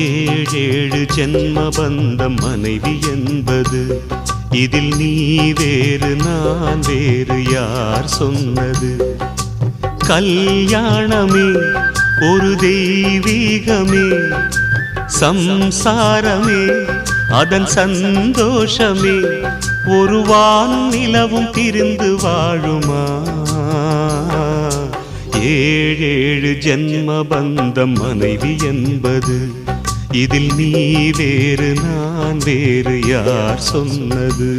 ஏழேழு ஜென்ம பந்தம் மனைவி என்பது, இதில் நீ வேறு நான் வேறு யார் சொன்னது? கல்யாணமே ஒரு தெய்வீகமே, சம்சாரமே அதன் சந்தோஷமே, ஒரு வானும் நிலவும் பிரிந்து வாழுமா? ஏழேழு ஜென்ம பந்தம் மனைவி என்பது, இதில் நீ வேறு நான் வேறு யார் சொன்னது?